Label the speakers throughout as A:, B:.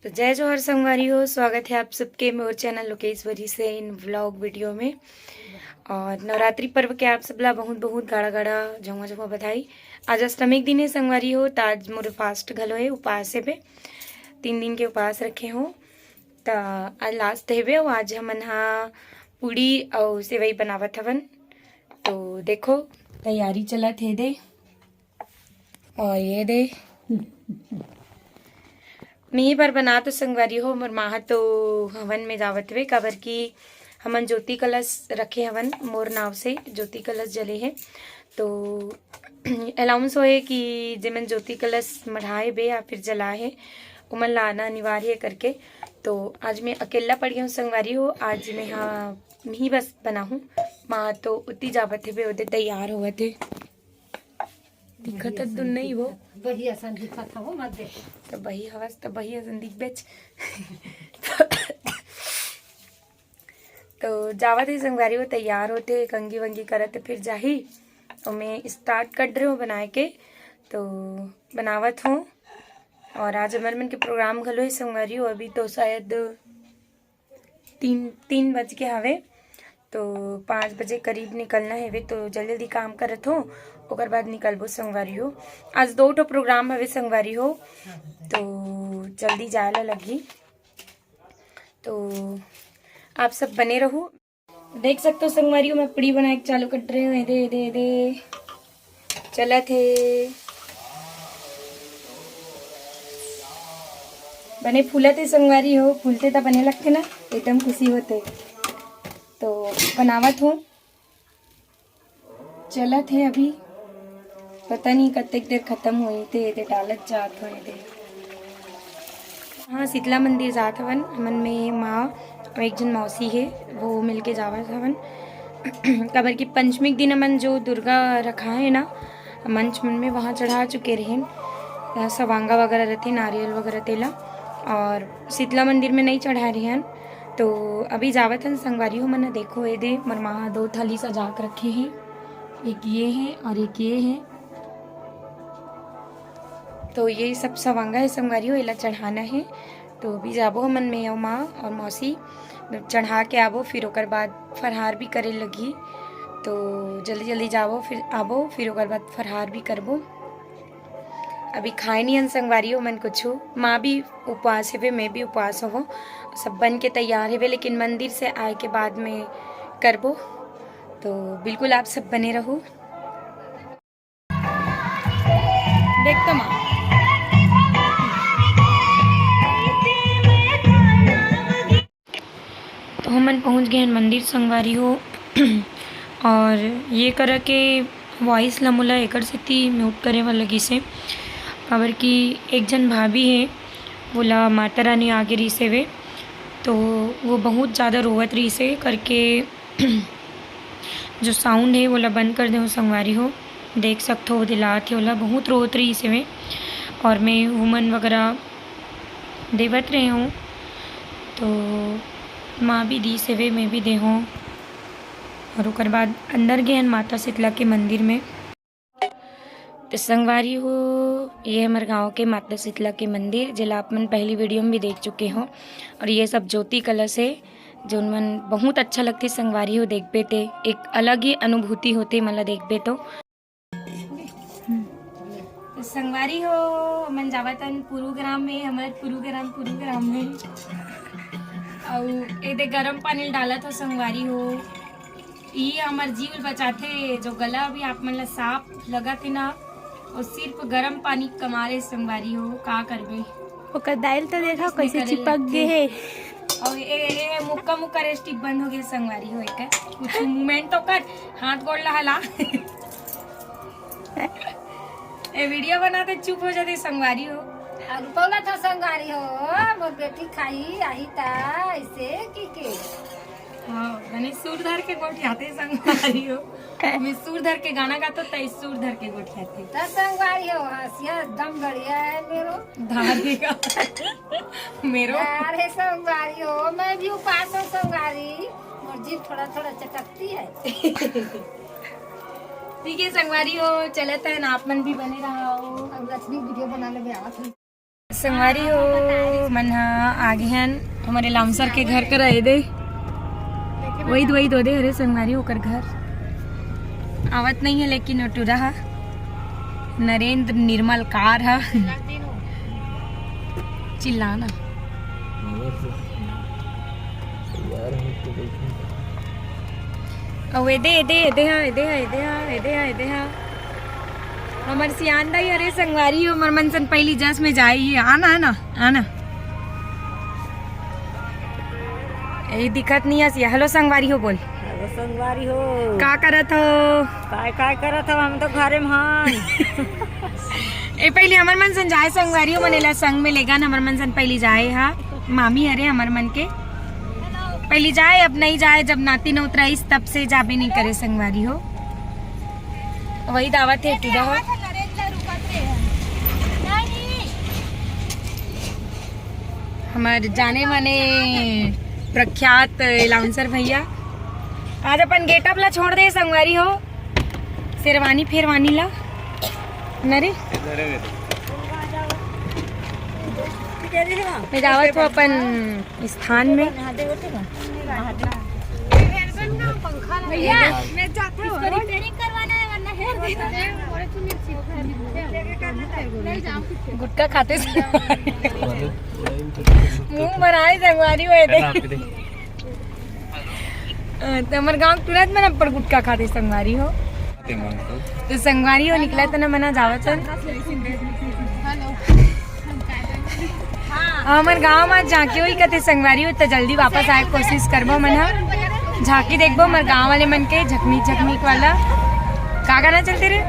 A: तो जय जोहर संगवारी हो, स्वागत है आप सबके मोर चैनल लोकेश्वरी से इन व्लॉग वीडियो में। और नवरात्रि पर्व के आप सबला बहुत बहुत गाड़ा गाड़ा झुमा झुमा बधाई। आज अष्टमी के दिन है संगवारी हो, तो आज मोर फास्ट घलो है, उपवास है 3 दिन के उपवास रखे हो। तो आज लास्ट है और आज हमन हा पूड़ी और सेवई बनावत हवन। तो देखो तैयारी चलत है दे, और ये दे मी पर बना तो संगवारी हो मोर माह तो हवन में जावत वे, काबर की हमन ज्योति कलश रखे हवन मोर नाव से ज्योति कलश जले है। तो अलाउंस होए कि जेमन ज्योति कलश मढ़ाए बे या फिर जलाए उमन लाना अनिवार्य है करके। तो आज मैं अकेला पड़ी हूँ संगवारी हो, आज मैं हाँ मी बस बना हूँ। माँ तो उतनी जावत है बे, उधर तैयार हुए थे, दिखत तो नहीं वो
B: वही असन दिखा था वो मत देख।
A: तो वही हवस तो वही असन दिख बेच। तो जावत ही संगवारी हो, तैयार होते कंगी वंगी करत फिर जाही। और मैं स्टार्ट कर रही हूँ बनाए के, तो बनावत हूँ। और आज हमारे मन के प्रोग्राम घलो ही संगवारी हो, अभी तो शायद 3 बज के हवे, तो 5 बजे करीब निकलना है वे। तो जल्दी जल्दी काम करत हो, ओकर बाद निकलबो संगवारी हो। आज 2 प्रोग्राम हवे संगवारी हो, तो जल्दी जाए ला लगी। तो आप सब बने रहो, देख सकते हो संगवारी हो मैं पूड़ी बनाए चालू कर रही हूँ। दे दे दे चलत है बने फूलते संगवारी हो, फूलते तो बने लगते ना, एकदम खुशी होते। तो बनावत हूँ, चलत है अभी, पता नहीं कतेक देर खत्म हुई थे डालत जात हुए थे। हाँ शीतला मंदिर जात हवन, हमन में माँ और एक जन मौसी है वो मिलके जावत हवन। कबर की पंचमी के दिन हमन जो दुर्गा रखा है ना मंच मन में, वहाँ चढ़ा चुके रहें सवांगा वगैरह रहते, नारियल वगैरह तेला, और शीतला मंदिर में नहीं चढ़ा रहे हैं। तो अभी जावत हन संगवारी हो मन, देखो ये दे मरमा 2 थाली सजा के रखे हैं, एक ये है और एक ये है। तो ये सब सवांगा है संगवारी हो, इला चढ़ाना है। तो अभी जाबो हमन में और माँ और मौसी चढ़ा के आबो, फिर ओकर बाद फरहार भी करे लगी। तो जल्दी जल्दी जाबो फिर आबो, फिर ओकर बाद फरहार भी करबो। अभी खाए नहीं हन संगवारी हो मन कुछ, माँ भी उपवास है, मैं भी उपवास हो, सब बन के तैयार है, लेकिन मंदिर से आए के बाद में करबो। तो बिल्कुल आप सब बने रहो, देखता माँ। तो हमन पहुँच गए हैं मंदिर संगवारी हो। और ये कर के वॉइस ला मोला एकर सेती म्यूट करे वाला लगी से, काबर की एक जन भाभी है बोला माता रानी आगे रही से वे, तो वो बहुत ज़्यादा रोवत रही से करके जो साउंड है बोला बंद कर दे संगवारी हो। देख सकते हो दिलात है बोला बहुत रोत रही से वे, और मैं वुमन वगैरह देवत रहे हूँ। तो माँ भी दी से वे, मैं भी दे हूँ। और ओकर बाद अंदर गए माता शीतला के मंदिर में। तो संगवारी हो ये हमारे गांव के माता शीतला के मंदिर, जिला आप मन पहली वीडियो में भी देख चुके हो। और ये सब ज्योति कलश है जो मन बहुत अच्छा लगती संगवारी हो, देख पे ते एक अलग ही अनुभूति होती मतलब देख पे। तो संगवारी हो मन जावतन पुरुग्राम में, हमारे पुरुग्राम में और ये गर्म पानी डाला था संगवारी हो। ये हमार जीव बचाते, जो गला भी आप मन साफ लगा थे ना, और सिर्फ गर्म पानी कमारे संगवारी हो, का करबे।
B: ओकर दाल तो देखा कैसे चिपक गए है,
A: और ये मुक्का रेस्टिक बंद हो गया संगवारी हो। एक कुछ मूवमेंट तो कर, हाथ गोड़ हला। ए वीडियो बनाते चुप हो जाते संगवारी हो।
B: रुपौला था संगवारी हो, मोर बेटी खाई आई ता ऐसे की
A: हाँ मैंने सूर धर के गोठियाते संगवारी हो। मैं सूर धर के गाना गाता तई सूर धर के गोठियाते
B: ता संगवारी हो। हंसिया दम बढ़िया है मेरो
A: धारेगा मेरो।
B: अरे संगवारी हो मैं भी उपास हूँ संगवारी, मोर जीभ थोड़ा थोड़ा चटकती है।
A: ठीक है संगवारी हो, चलता है ना आप मन भी बने रहा हो।
B: अब लक्ष्मी वीडियो बनाने में आवत है।
A: संगवारी हो मन आगे हैं हमारे लामसर के घर कर रहे दे वही दो दे अरे संगवारी होकर घर आवत नहीं है लेकिन टू रहा नरेंद्र निर्मल कार है चिल्लाना हमार सियान दाई अरे संगवारी हो मर मनसन पहली जस में जाई आना आना आना ये दिक्कत नहीं है हेलो संगवारी हो बोल
B: संगवारी हो
A: का करत हो
B: काय करत हो हम तो घरे में हन
A: ए पहले हमर मनसन जाए संगवारी हो मनेला संग में लेगा हमर मनसन पहली जाए हा मामी अरे हमर मन के पहली जाए अब नहीं जाए जब नाती न उतराइस तब से जाबे नहीं करे संगवारी हो वही दावत है टूरा हो हमारे जाने माने प्रख्यात लाउंसर भैया आज अपन गेटअप ला छोड़ दे संगवारी हो शेरवानी फेरवानी ला नरे मैं जावत को अपन स्थान में
B: भैया मैं जाती हूं रिपेयरिंग करवाना है वरना हेयर
A: गुटखा खाते मुंह बनाए संगवारी हुए थे तो हमारे गाँव तुरंत में पर गुटखा खाते संगवारी हो तो संगवारी हो निकला तो ना मना जावत हमारे गाँव में झांकी हुई कहते संगवारी हो तो जल्दी वापस आए कोशिश करबो मना झांकी देखबो हमारे गाँव वाले मन के झकमी झकमीक वाला का गाना चलते रे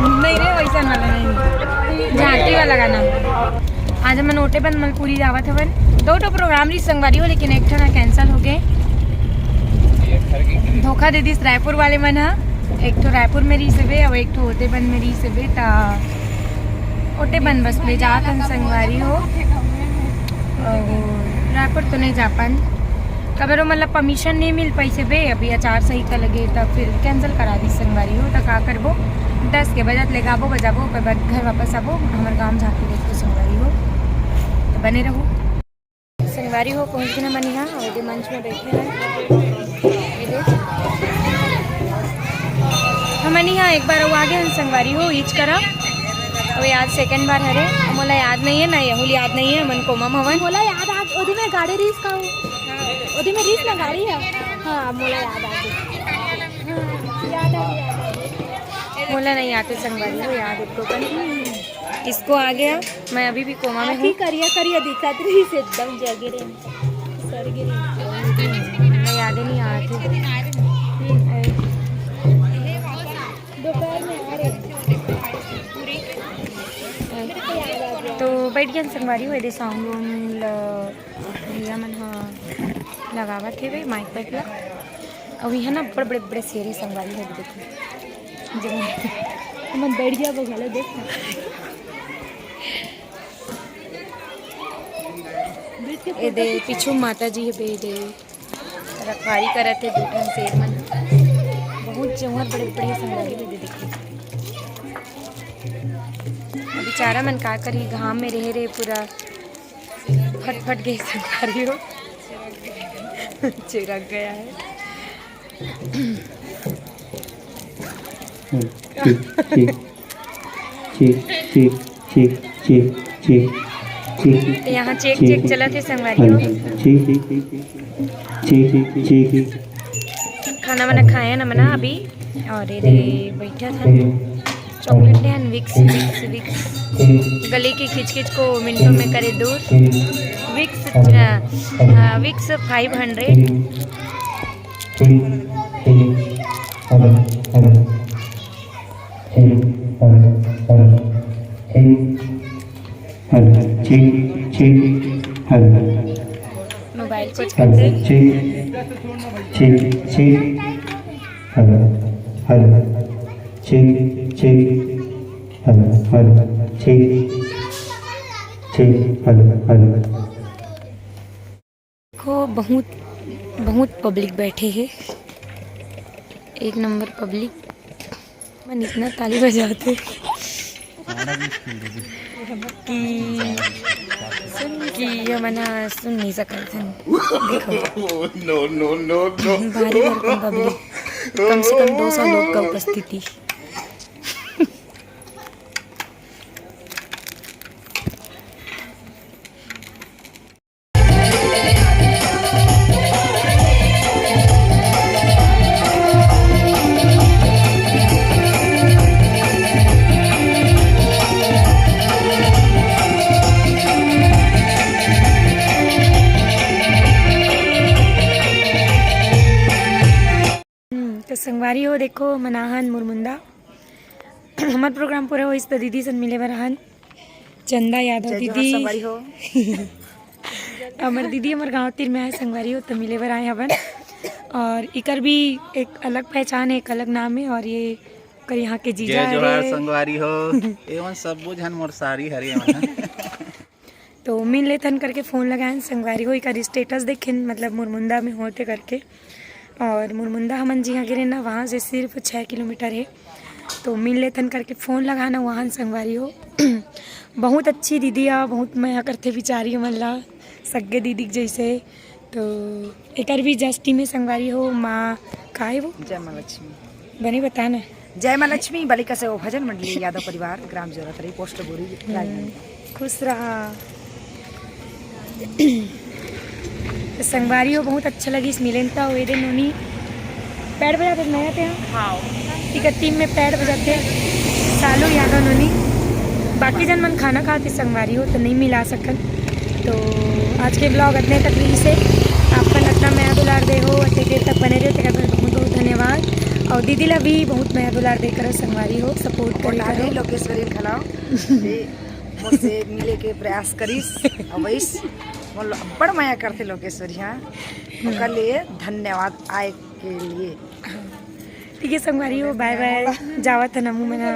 A: नहीं रे वैसा वाला नहीं झांकी वाला गाना आज हम नोटे बंद मलपूरी दावत हवन दो प्रोग्राम रही संगवारी हो लेकिन एक ठना कैंसिल हो गए धोखा दे दी रायपुर वाले मन हा एक ठो रायपुर में रही से और एक ठो ओटे बंद में रही से ता ओटे बंद बस में जात हम संगवारी हो रायपुर तो नहीं जा पान कबरो मतलब परमिशन नहीं मिल पैसे बे अभी अचार सही का लगे तब फिर कैंसिल करा दी संगवारी हो तो का करबो 10 के बजट लेगाबो बजाबो ओकर बाद घर वापस आबो हमारे गाँव झाँकी देखो संगवारी हो तो बने रहो संगवारी हो पहुँच गए मन यहाँ और मंच में बैठे हैं हमन यहाँ एक बार वो आगे हम संगवारी हो ईच करा और याद सेकंड बार हरे मोला याद नहीं है ना यहुल याद नहीं है मन को मम हवन
B: मोला याद आ ओदी में गाड़ी रीस का ओदी में रीस ना गाड़ी है हां मोला याद आ याद आ
A: मोला नहीं आते संगवारी हो याद इसको कन इसको आ गया मैं अभी भी कोमा में हूँ
B: करिया दिखत रही से एकदम जगरे सर गिरी
A: मैं याद नहीं आती
B: दोपहर में आ रहे
A: तो बैठ गया संगवारी हो दे साउंड भैया मन हाँ लगावत थे भाई माइक पैक ला अभी है ना बड़े बड़े बड़े शेरे संगवारी है देखो जब
B: मन बैठ गया वो गला देख
A: ए दे पीछू माता जी है बे दे रखवारी करत थे दूठन शेर मन बहुत जौहर बड़े बड़े संगवारी है देखो बेचारा मन का करी घाम में रह रहे पूरा फट गए संगवारी हो चिरक गया है तो यहाँ चेक चला थे संगवारी हो खाना वाना खाया ना मना अभी और ये बैठा था चॉकलेट है विक्स गले की खिच को मिनटों में करे दूर विक्स 500 मोबाइल को करते को बहुत पब्लिक बैठे हैं एक नंबर पब्लिक मन इतना ताली बजाते कि हमना सुन नहीं सकल थन। देखो
C: No, no, no, no.
A: भारी भरकम पब्लिक, कम से कम 200 लोग का उपस्थिति। तो संगवारी हो देखो मनाहन मुरमुंदा हमार प्रोग्राम पूरा हो इस तो दीदी सन मिले बरहन चंदा यादव दीदी
D: हो
A: हमार दीदी हमार गाँव तीर में आए संगवारी हो तो मिले बर आए हवन। और इकर भी एक अलग पहचान है, एक अलग नाम है। और ये कर यहाँ के जीजा
E: जय जोहार
A: है।
E: संगवारी हो एवं सब बुझन मोर सारी हरे
A: तो मिल ले थन करके फ़ोन लगाए संगवारी हो इकर स्टेटस देखें, मतलब मुरमुंदा में होते करके। और मुरमुंदा हमन जी गिरे ना वहाँ से सिर्फ 6 किलोमीटर है। तो मिल ले थन करके फ़ोन लगाना वहाँ संगवारी हो। बहुत अच्छी दीदी आ, बहुत माया करते बिचारी मल्ला सगे दीदी के जैसे। तो एकर भी जस्टी में संगवारी हो माँ का है वो
D: जय माँ लक्ष्मी।
A: बने बता ना।
D: जय माँ लक्ष्मी बालिका से भजन मंडली यादव परिवार ग्राम जरूरत रही पोस्ट बोरी राजनंदगांव।
A: खुश रहा। तो संगवारी हो बहुत अच्छा लगी इस मिलन हुए दिन उन्हीं पैड बजाते नया थे हम ठीक है टीम में पैड बजाते सालों यादव नोनी। बाकी जन मन खाना खाते संगवारी हो तो नहीं मिला सकन। तो आज के ब्लॉग इतने तक रही से आपका इतना मैं दुलार दे हो अच्छे देर तक बने रहे तो बहुत बहुत धन्यवाद। और दीदी ला भी बहुत मैं दुलार दे कर संगवारी हो सपोर्ट करे
D: लोकेश्वरी खिलाओ मुझसे मिले के प्रयास करीस अवैस बड़ माया करते लोकेश्वरी। हाँ उनका लिए धन्यवाद आए के लिए।
A: ठीक है संगवारी हो बाय बाय जावत नमू मना